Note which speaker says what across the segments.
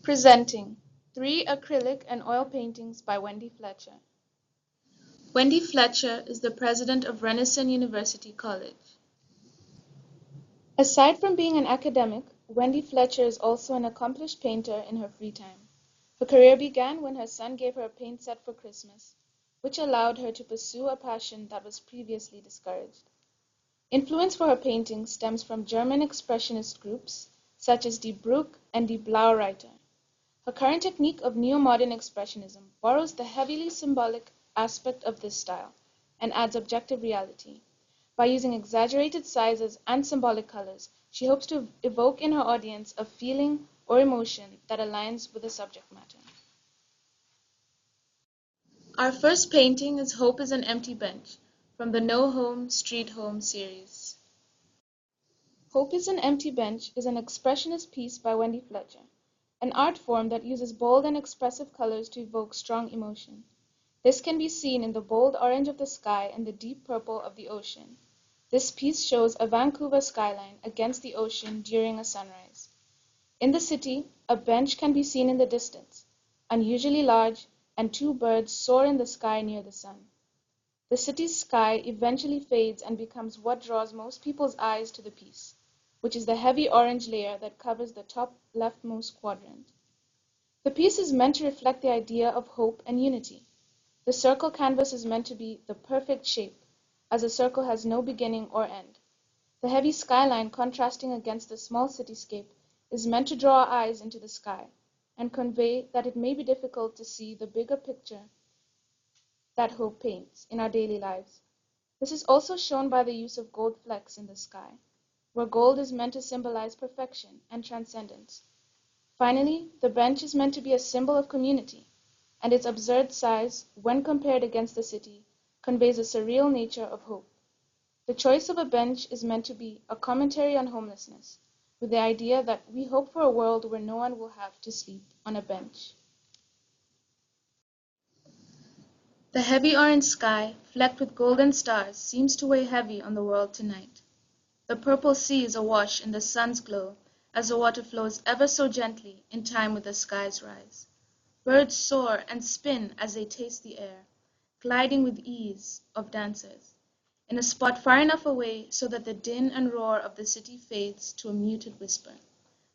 Speaker 1: Presenting 3 acrylic and oil paintings by Wendy Fletcher. Wendy Fletcher is the president of Renison University College. Aside from being an academic, Wendy Fletcher is also an accomplished painter in her free time. Her career began when her son gave her a paint set for Christmas, which allowed her to pursue a passion that was previously discouraged. Influence for her paintings stems from German expressionist groups such as Die Bruck and Die Blaureiter. Her current technique of neo-modern expressionism borrows the heavily symbolic aspect of this style and adds objective reality. By using exaggerated sizes and symbolic colors, she hopes to evoke in her audience a feeling or emotion that aligns with the subject matter. Our first painting is Hope is an Empty Bench from the No Home, Street Home series. Hope is an Empty Bench is an expressionist piece by Wendy Fletcher, an art form that uses bold and expressive colors to evoke strong emotion. This can be seen in the bold orange of the sky and the deep purple of the ocean. This piece shows a Vancouver skyline against the ocean during a sunrise. In the city, a bench can be seen in the distance, unusually large, and 2 birds soar in the sky near the sun. The city's sky eventually fades and becomes what draws most people's eyes to the piece, which is the heavy orange layer that covers the top leftmost quadrant. The piece is meant to reflect the idea of hope and unity. The circle canvas is meant to be the perfect shape, as a circle has no beginning or end. The heavy skyline contrasting against the small cityscape is meant to draw our eyes into the sky and convey that it may be difficult to see the bigger picture that hope paints in our daily lives. This is also shown by the use of gold flecks in the sky, where gold is meant to symbolize perfection and transcendence. Finally, the bench is meant to be a symbol of community, and its absurd size, when compared against the city, conveys a surreal nature of hope. The choice of a bench is meant to be a commentary on homelessness, with the idea that we hope for a world where no one will have to sleep on a bench. The heavy orange sky, flecked with golden stars, seems to weigh heavy on the world tonight. The purple sea is awash in the sun's glow, as the water flows ever so gently in time with the sky's rise. Birds soar and spin as they taste the air, gliding with ease of dancers, in a spot far enough away so that the din and roar of the city fades to a muted whisper.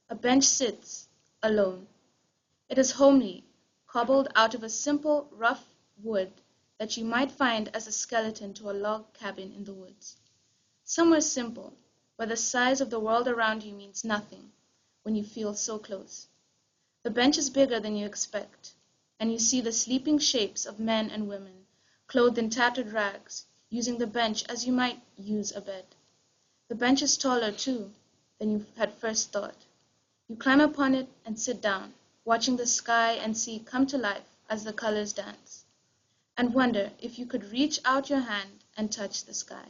Speaker 1: A bench sits, alone. It is homely, cobbled out of a simple, rough wood that you might find as a skeleton to a log cabin in the woods. Somewhere simple, where the size of the world around you means nothing, when you feel so close. The bench is bigger than you expect, and you see the sleeping shapes of men and women, clothed in tattered rags, using the bench as you might use a bed. The bench is taller, too, than you had first thought. You climb upon it and sit down, watching the sky and sea come to life as the colors dance, and wonder if you could reach out your hand and touch the sky.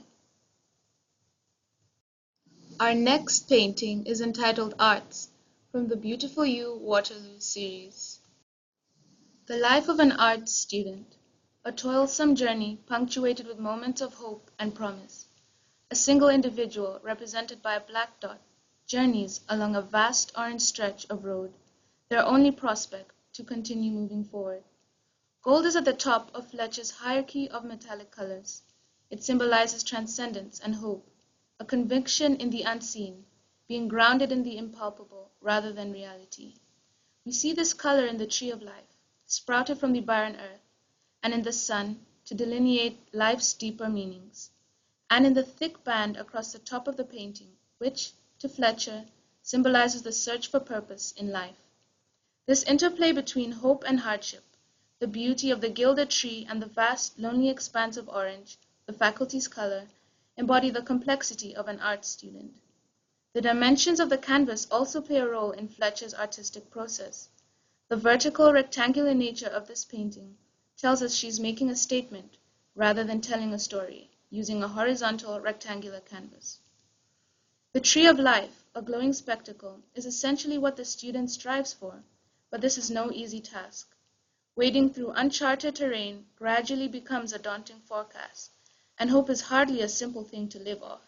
Speaker 1: Our next painting is entitled Arts, from the Beautiful You Waterloo series. The life of an arts student, a toilsome journey punctuated with moments of hope and promise. A single individual, represented by a black dot, journeys along a vast orange stretch of road, their only prospect to continue moving forward. Gold is at the top of Fletcher's hierarchy of metallic colors. It symbolizes transcendence and hope, a conviction in the unseen, being grounded in the impalpable rather than reality. We see this color in the tree of life, sprouted from the barren earth, and in the sun to delineate life's deeper meanings, and in the thick band across the top of the painting, which, to Fletcher, symbolizes the search for purpose in life. This interplay between hope and hardship, the beauty of the gilded tree and the vast, lonely expanse of orange, the faculty's color, embody the complexity of an art student. The dimensions of the canvas also play a role in Fletcher's artistic process. The vertical, rectangular nature of this painting tells us she's making a statement rather than telling a story, using a horizontal, rectangular canvas. The tree of life, a glowing spectacle, is essentially what the student strives for, but this is no easy task. Wading through uncharted terrain gradually becomes a daunting forecast, and hope is hardly a simple thing to live off.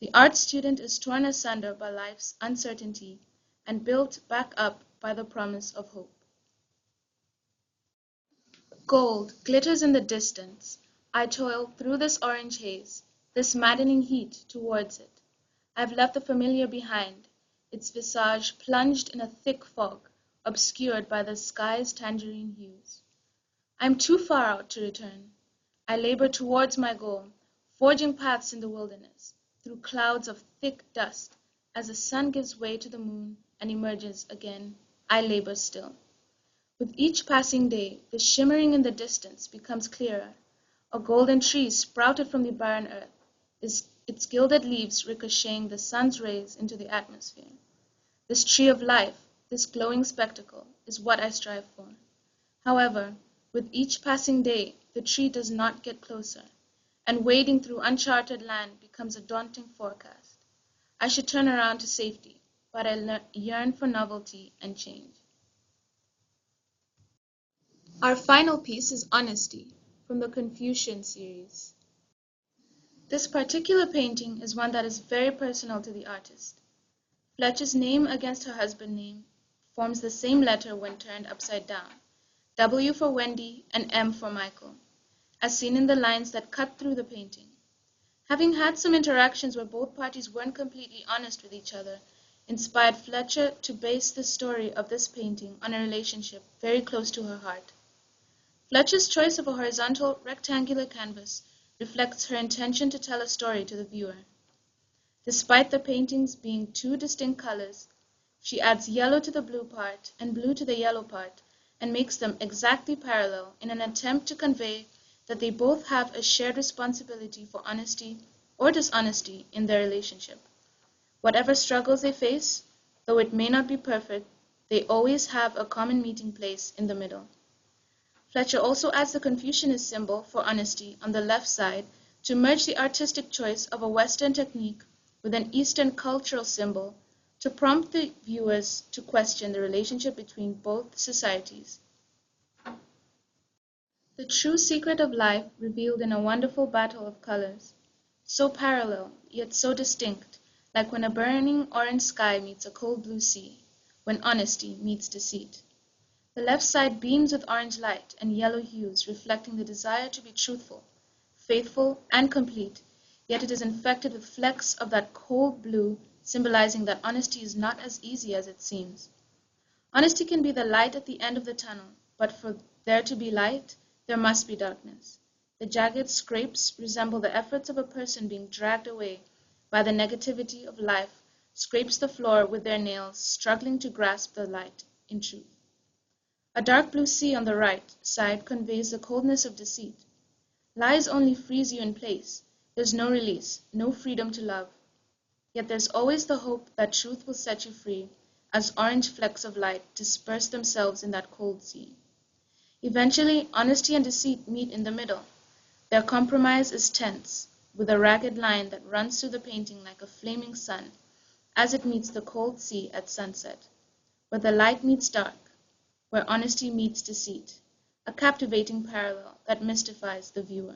Speaker 1: The art student is torn asunder by life's uncertainty and built back up by the promise of hope. Gold glitters in the distance. I toil through this orange haze, this maddening heat towards it. I've left the familiar behind, its visage plunged in a thick fog, obscured by the sky's tangerine hues. I am too far out to return. I labor towards my goal, forging paths in the wilderness, through clouds of thick dust. As the sun gives way to the moon and emerges again, I labor still. With each passing day, the shimmering in the distance becomes clearer. A golden tree sprouted from the barren earth, its gilded leaves ricocheting the sun's rays into the atmosphere. This tree of life, this glowing spectacle, is what I strive for. However, with each passing day, the tree does not get closer, and wading through uncharted land becomes a daunting forecast. I should turn around to safety, but I yearn for novelty and change. Our final piece is Honesty, from the Confucian series. This particular painting is one that is very personal to the artist. Fletcher's name against her husband's name forms the same letter when turned upside down, W for Wendy and M for Michael, as seen in the lines that cut through the painting. Having had some interactions where both parties weren't completely honest with each other, inspired Fletcher to base the story of this painting on a relationship very close to her heart. Fletcher's choice of a horizontal, rectangular canvas reflects her intention to tell a story to the viewer. Despite the paintings being two distinct colors, she adds yellow to the blue part and blue to the yellow part and makes them exactly parallel in an attempt to convey that they both have a shared responsibility for honesty or dishonesty in their relationship. Whatever struggles they face, though it may not be perfect, they always have a common meeting place in the middle. Fletcher also adds the Confucianist symbol for honesty on the left side to merge the artistic choice of a Western technique with an Eastern cultural symbol to prompt the viewers to question the relationship between both societies. The true secret of life revealed in a wonderful battle of colors, so parallel yet so distinct, like when a burning orange sky meets a cold blue sea, when honesty meets deceit. The left side beams with orange light and yellow hues reflecting the desire to be truthful, faithful, and complete, yet it is infected with flecks of that cold blue, symbolizing that honesty is not as easy as it seems. Honesty can be the light at the end of the tunnel, but for there to be light, there must be darkness. The jagged scrapes resemble the efforts of a person being dragged away by the negativity of life, scrapes the floor with their nails, struggling to grasp the light in truth. A dark blue sea on the right side conveys the coldness of deceit. Lies only freeze you in place. There's no release, no freedom to love. Yet there's always the hope that truth will set you free, as orange flecks of light disperse themselves in that cold sea. Eventually, honesty and deceit meet in the middle. Their compromise is tense, with a ragged line that runs through the painting like a flaming sun, as it meets the cold sea at sunset, where the light meets dark, where honesty meets deceit, a captivating parallel that mystifies the viewer.